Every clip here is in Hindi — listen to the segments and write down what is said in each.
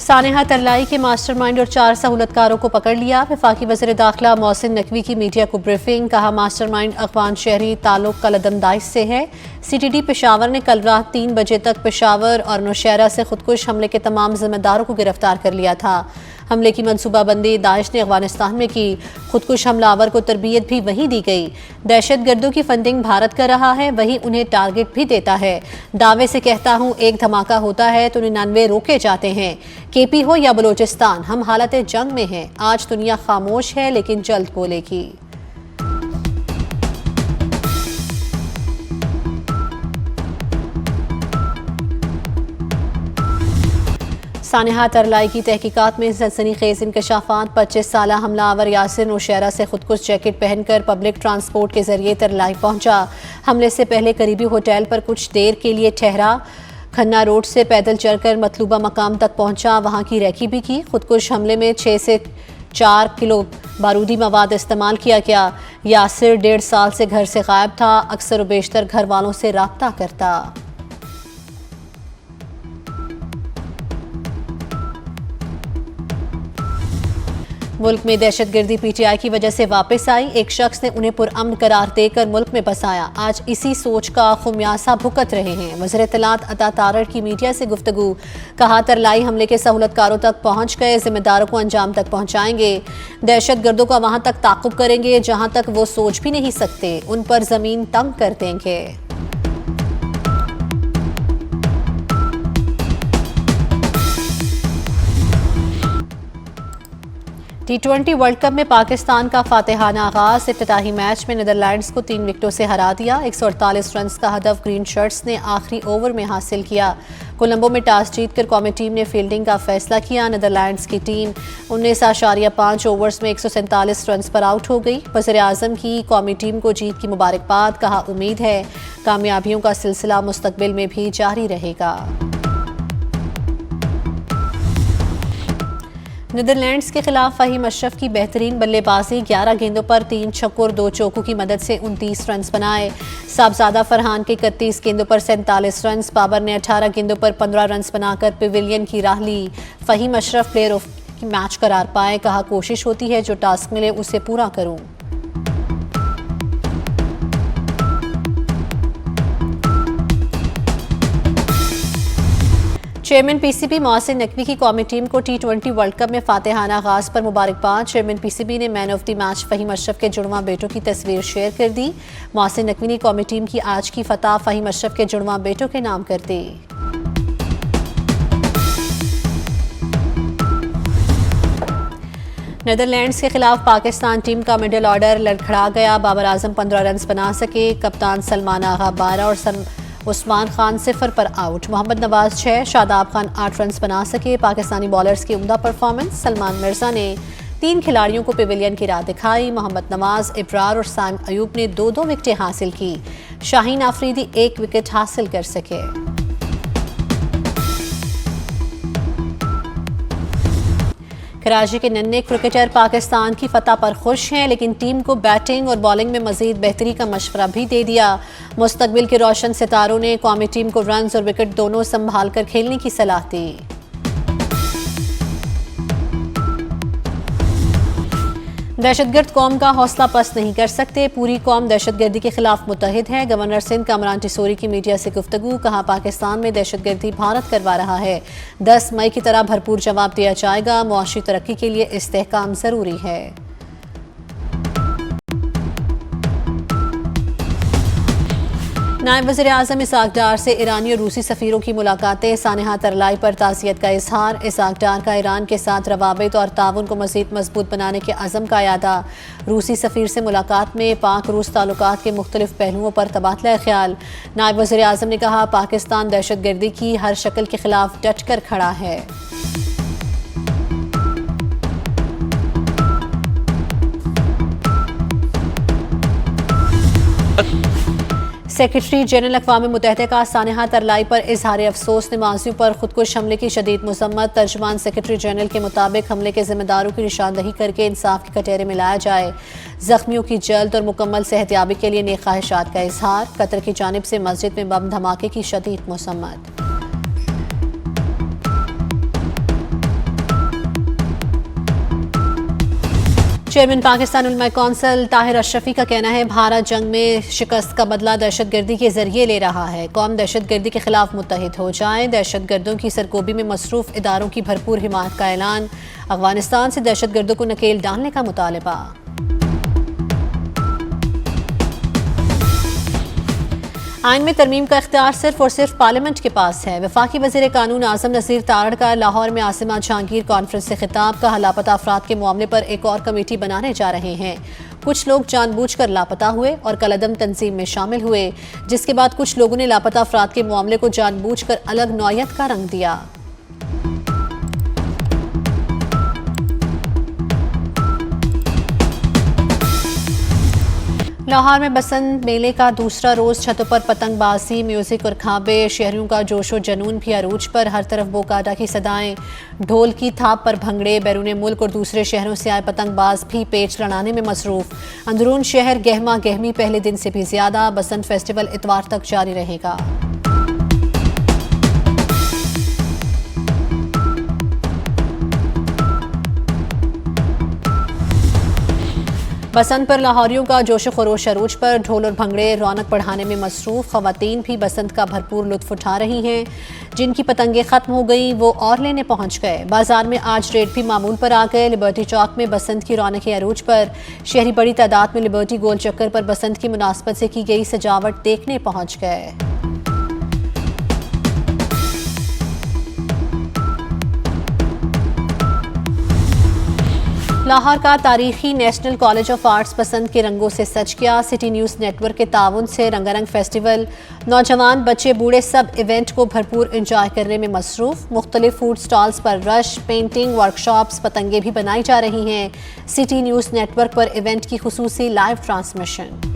सानेहा तरलाई के मास्टरमाइंड और 4 सहूलतकारों को पकड़ लिया। वफाकी वज़ीर दाखिला मोहसिन नकवी की मीडिया को ब्रीफिंग, कहा मास्टरमाइंड अखवान शहरी ताल्लुक कलदमदाइश से है। CTD पेशावर ने कल रात 3 बजे तक पेशावर और नौशहरा से खुदकुश हमले के तमाम जिम्मेदारों को गिरफ्तार कर लिया था। हमले की मनसूबाबंदी दाइश ने अफगानिस्तान में की। खुदकुश हमलावर को तरबियत भी वहीं दी गई। दहशत गर्दों की फंडिंग भारत कर रहा है, वहीं उन्हें टारगेट भी देता है। दावे से कहता हूँ एक धमाका होता है तो 99 रोके जाते हैं। KP हो या बलोचिस्तान, हम हालत जंग में हैं। आज दुनिया खामोश है लेकिन जल्द बोलेगी। सानेहा तरलाई की तहकीकात में सनसनीखेज इंकशाफात। 25 साला हमलावर यासिर नौशहरा से खुदकुश जैकेट पहनकर पब्लिक ट्रांसपोर्ट के जरिए तरलाई पहुंचा। हमले से पहले करीबी होटल पर कुछ देर के लिए ठहरा। खन्ना रोड से पैदल चलकर मतलूबा मकाम तक पहुंचा, वहां की रैकी भी की। खुदकुश हमले में 6 से 4 किलो बारूदी मवाद इस्तेमाल किया गया। यासिर 1.5 साल से घर से गायब था। अक्सर व बेशतर घर वालों से राब्ता करता। मुल्क में दहशतगर्दी PTI की वजह से वापस आई। एक शख्स ने उन्हें पुरअमन करार देकर मुल्क में बसाया। आज इसी सोच का खुमियासा भुगत रहे हैं। वज़ीर इत्तलात अता तारड़ की मीडिया से गुफ्तगू, कहा तरलाई हमले के सहूलतकारों तक पहुंच गए, जिम्मेदारों को अंजाम तक पहुंचाएंगे। दहशत गर्दों का वहां तक ताक़ुब करेंगे जहां तक वो सोच भी नहीं सकते। उन पर जमीन तंग कर देंगे। T20 वर्ल्ड कप में पाकिस्तान का फातिहाना आगाज। इफ्तिताही मैच में नीदरलैंड्स को 3 विकेटों से हरा दिया। 148 रन का हदफ ग्रीन शर्ट्स ने आखिरी ओवर में हासिल किया। कोलंबो में टॉस जीतकर कौमी टीम ने फील्डिंग का फैसला किया। नीदरलैंड्स की टीम 19.5 ओवर्स में 147 रन पर आउट हो गई। वज़ीर आज़म की कौमी टीम को जीत की मुबारकबाद, कहा उम्मीद है कामयाबियों का सिलसिला मुस्तकबिल में भी जारी रहेगा। नीदरलैंड्स के खिलाफ फहीम अशरफ की बेहतरीन बल्लेबाजी। 11 गेंदों पर 3 छक्कों और 2 चौकों की मदद से 29 रन बनाए। साहबजादा फरहान के 31 गेंदों पर 47 रन। बाबर ने 18 गेंदों पर 15 रन बनाकर पेविलियन की राह ली। Fahim Ashraf player of match करार पाए, कहा कोशिश होती है जो टास्क मिले उसे पूरा करूं। चेयरमैन PCB मोहसिन नकवी की कौमी टीम को T20 वर्ल्ड कप में फातिहाना आगाज पर मुबारकबाद। चेयरमैन PCB ने man of the match Fahim Ashraf के जुड़वां बेटों की तस्वीर शेयर कर दी। मोहसिन नकवी ने कौमी टीम की आज की फतह फहीम अशरफ के जुड़वां बेटों के नाम कर दी। नीदरलैंड्स के खिलाफ पाकिस्तान टीम का मिडिल ऑर्डर लड़खड़ा गया। बाबर आजम 15 रन बना सके। कप्तान सलमान आगा 12 और उस्मान खान 0 पर आउट। मोहम्मद नवाज 6, शादाब खान 8 रन बना सके। पाकिस्तानी बॉलर्स की उम्दा परफॉर्मेंस। सलमान मिर्जा ने 3 खिलाड़ियों को पेविलियन की राह दिखाई। मोहम्मद नवाज, इब्रार और साइम अयूब ने 2-2 विकेटें हासिल की। शाहीन आफरीदी 1 विकेट हासिल कर सके। कराची के नन्हे क्रिकेटर पाकिस्तान की फतह पर खुश हैं, लेकिन टीम को बैटिंग और बॉलिंग में मजीद बेहतरी का मशवरा भी दे दिया। मुस्तकबिल के रोशन सितारों ने कौमी टीम को रन्स और विकेट दोनों संभाल कर खेलने की सलाह दी। दहशतगर्द कौम का हौसला पस्त नहीं कर सकते। पूरी कौम दहशतगर्दी के खिलाफ मुत्तहिद है। गवर्नर सिंध कामरान टिसोरी की मीडिया से गुफ्तगू, कहा पाकिस्तान में दहशतगर्दी भारत करवा रहा है। 10 मई की तरह भरपूर जवाब दिया जाएगा। मुआशी तरक्की के लिए इस्तेहकाम जरूरी है। नायब वज़ीर आज़म इसाक डार से ईरानी और रूसी सफ़ीरों की मुलाकातें। सानेहा तरलाई पर ताज़ियत का इजहार। इसाक डार का ईरान के साथ रवाबित और ताउन को मज़ीद मजबूत बनाने के अज़म का यादा। रूसी सफ़ीर से मुलाकात में पाक रूस ताल्लुकात के मुख्तलिफ पहलुओं पर तबादला ख्याल। नायब वज़ीर आज़म ने कहा पाकिस्तान दहशतगर्दी की हर शक्ल के खिलाफ डट कर खड़ा है। सेक्रेटरी जनरल अक़वाम मुत्तहिदा का सानेहा तरलाई पर इजहार अफसोस। नमाजियों पर खुदकुश हमले की शदीद मज़म्मत। तर्जुमान सेक्रेटरी जनरल के मुताबिक हमले के जिम्मेदारों की निशानदही करके इंसाफ के कटहरे में लाया जाए। जख्मियों की जल्द और मुकम्मल सेहतयाबी के लिए नेक ख्वाहिशात का इजहार। कतर की जानिब से मस्जिद में बम धमाके की शदीद मज़म्मत। चेयरमैन पाकिस्तान उलमा कौंसिल ताहिर अशरफी का कहना है भारत जंग में शिकस्त का बदला दहशतगर्दी के जरिए ले रहा है। कौम दहशतगर्दी के खिलाफ मुत्तहिद हो जाए। दहशतगर्दों की सरगोबी में मसरूफ इदारों की भरपूर हिमायत का ऐलान। अफगानिस्तान से दहशतगर्दों को नकेल डालने का मुतालबा। आइन में तरमीम का इख्तियार सिर्फ और सिर्फ पार्लियामेंट के पास है। वफाकी वज़ीर कानून आज़म नज़ीर तारड़ का लाहौर में आसिमा जहांगीर कॉन्फ्रेंस से खिताब। का लापता अफराद के मामले पर एक और कमेटी बनाने जा रहे हैं। कुछ लोग जानबूझकर लापता हुए और कलअदम तंजीम में शामिल हुए, जिसके बाद कुछ लोगों ने लापता अफराद के मामले को जानबूझकर अलग नौयत का रंग दिया। लाहौर में बसंत मेले का दूसरा रोज छतों पर पतंगबाजी, म्यूजिक और खाबे। शहरियों का जोशो जनून भी अरूज पर। हर तरफ बोकाटा की सदाएं, ढोल की थाप पर भंगड़े। बैरून मुल्क और दूसरे शहरों से आए पतंगबाज भी पेच लड़ाने में मसरूफ। अंदरून शहर गहमा गहमी पहले दिन से भी ज्यादा। बसंत फेस्टिवल इतवार तक जारी रहेगा। बसंत पर लाहौरियों का जोश खरोश अरूज पर। ढोल और भंगड़े रौनक बढ़ाने में मसरूफ। खवातीन भी बसंत का भरपूर लुत्फ उठा रही हैं। जिनकी पतंगें खत्म हो गई वो और लेने पहुंच गए। बाजार में आज रेट भी मामूल पर आ गए। लिबर्टी चौक में बसंत की रौनक अरूज पर। शहरी बड़ी तादाद में लिबर्टी गोल चक्कर पर बसंत की मुनासबत से की गई सजावट देखने पहुंच गए। लाहौर का तारीखी नेशनल कॉलेज ऑफ आर्ट्स बसंत के रंगों से सज गया। सिटी न्यूज़ नेटवर्क के ताउन से रंगारंग फेस्टिवल, नौजवान बच्चे बूढ़े सब इवेंट को भरपूर एंजॉय करने में मसरूफ। मुख्तलिफ फूड स्टॉल्स पर रश, पेंटिंग वर्कशॉप्स, पतंगे भी बनाई जा रही हैं। सिटी न्यूज़ नेटवर्क पर इवेंट की खुसूसी लाइव ट्रांसमिशन।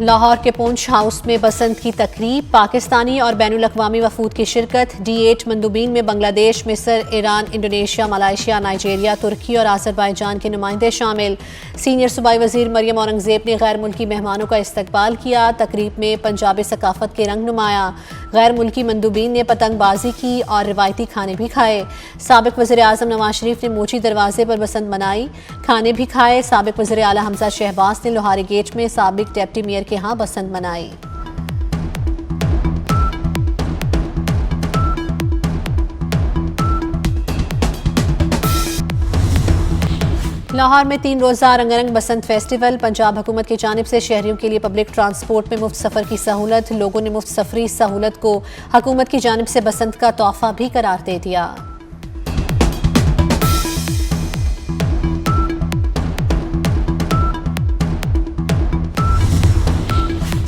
लाहौर के पूंछ हाउस में बसंत की तकरीब। पाकिस्तानी और बैनुल अक़वामी वफूद की शिरकत। D8 मंदूबीन में बांग्लादेश, मिस्र, ईरान, इंडोनेशिया, मलाइशिया, नाइजीरिया, तुर्की और आज़रबाईजान के नुमाइंदे शामिल। सीनियर सूबाई वज़ीर मरियम औरंगज़ेब ने गैर मुल्की मेहमानों का इस्तकबाल किया। तकरीब में पंजाबी सकाफत के रंग नुमाया। गैर मुल्की मंदूबीन ने पतंगबाजी की और रिवायती खाने भी खाए। साबिक वज़ीर आज़म नवाज शरीफ ने मोची दरवाजे पर बसंत मनाई, खाने भी खाए। साबिक वज़ीर आला हमजा शहबाज ने लोहारी गेट में साबिक डिप्टी मेयर के यहाँ बसंत मनाई। लाहौर में 3 रोज़ा रंगारंग बसंत फेस्टिवल। पंजाब हुकूमत की जानिब से शहरियों के लिए पब्लिक ट्रांसपोर्ट में मुफ्त सफ़र की सहूलत। लोगों ने मुफ्त सफरी सहूलत को हुकूमत की जानिब से बसंत का तोहफा भी करार दे दिया।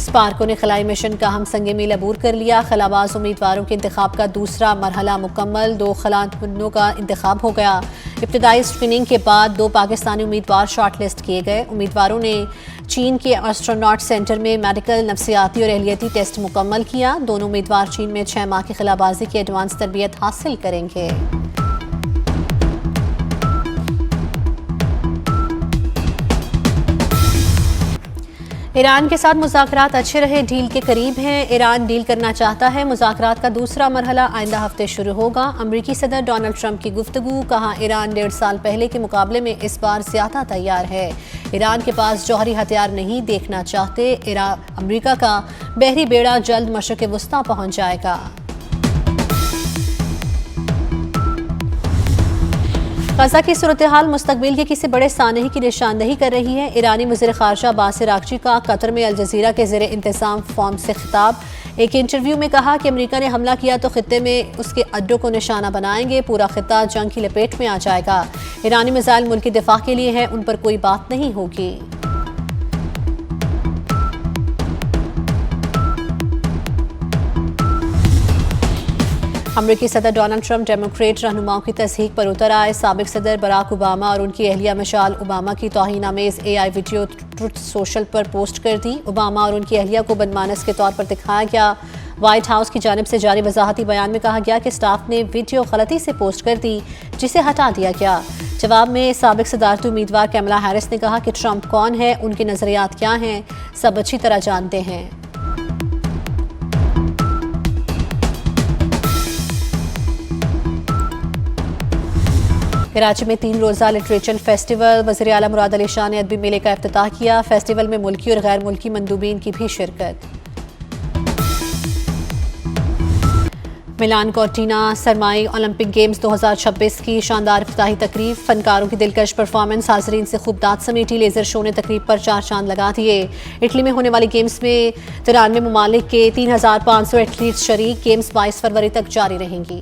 स्पार्को ने खलाई मिशन का हम संगे मील अबूर कर लिया। खलाबाज उम्मीदवारों के इंतखाब का दूसरा मरहला मुकम्मल। 2 खलानुन्नों का इंतखाब हो गया। इब्तिदाई स्क्रीनिंग के बाद 2 पाकिस्तानी उम्मीदवार शॉर्ट लिस्ट किए गए। उम्मीदवारों ने चीन के एस्ट्रोनॉट सेंटर में मेडिकल, नफ्सियाती और एहलियती टेस्ट मुकम्मल किया। दोनों उम्मीदवार चीन में 6 माह की खिलाबाजी की एडवांस तरबियत हासिल करेंगे। ईरान के साथ मुज़ाकरात अच्छे रहे, डील के करीब हैं। ईरान डील करना चाहता है। मुज़ाकरात का दूसरा मरहला आइंदा हफ्ते शुरू होगा। अमरीकी सदर डोनाल्ड ट्रंप की गुफ्तगू। कहा ईरान 1.5 साल पहले के मुकाबले में इस बार ज़्यादा तैयार है। ईरान के पास जौहरी हथियार नहीं देखना चाहते। अमरीका का बहरी बेड़ा जल्द मशरिक़ वुस्ता पहुँच जाएगा। गजा की सूरत हाल मुस्तकबिल के किसी बड़े सानही की निशानदही कर रही है। ईरानी वज़ीर ख़ारजा अब्बास अराग़ची का कतर में अल जज़ीरा के ज़ेरे इंतज़ाम फॉर्म से खिताब। एक इंटरव्यू में कहा कि अमेरिका ने हमला किया तो खित्ते में उसके अड्डों को निशाना बनाएंगे। पूरा खित्ता जंग की लपेट में आ जाएगा। ईरानी मिसाइल मुल्क के दिफा के लिए हैं, उन पर कोई बात नहीं होगी। अमरीकी सदर डोनाल्ड ट्रंप डेमोक्रेट रहनुमाओं की तस्दीक पर उतर आए। साबिक सदर बराक ओबामा और उनकी अहलिया मिशेल ओबामा की तौहीन-आमेज़ AI वीडियो ट्रुथ सोशल पर पोस्ट कर दी। ओबामा और उनकी अहलिया को बदमानस के तौर पर दिखाया गया। व्हाइट हाउस की जानिब से जारी वजाहती बयान में कहा गया कि स्टाफ ने वीडियो गलती से पोस्ट कर दी, जिसे हटा दिया गया। जवाब में साबिक सदारती उम्मीदवार कैमला हैरिस ने कहा कि ट्रंप कौन है, उनके नजरियात क्या हैं, सब अच्छी तरह जानते हैं। कराची में 3 रोज़ा लिटरेचर फेस्टिवल, वज़ीर आला मुराद अली शाह ने अदबी मेले का इफ्तिताह किया। फेस्टिवल में मुल्की और गैर मुल्की मंदूबीन की भी शिरकत। मिलान कॉर्टिना सरमाई ओलंपिक गेम्स 2026 की शानदार इफ्तिताही तकरीब, फनकारों की दिलकश परफॉर्मेंस, हाजरीन से खूब दाद समेटी, लेजर शो ने तकरीब पर 4 चांद लगा दिए। इटली में होने वाली गेम्स में 93 ममालिक के 3500 एथलीट्स शरीक। गेम्स 22 फरवरी तक जारी रहेंगी।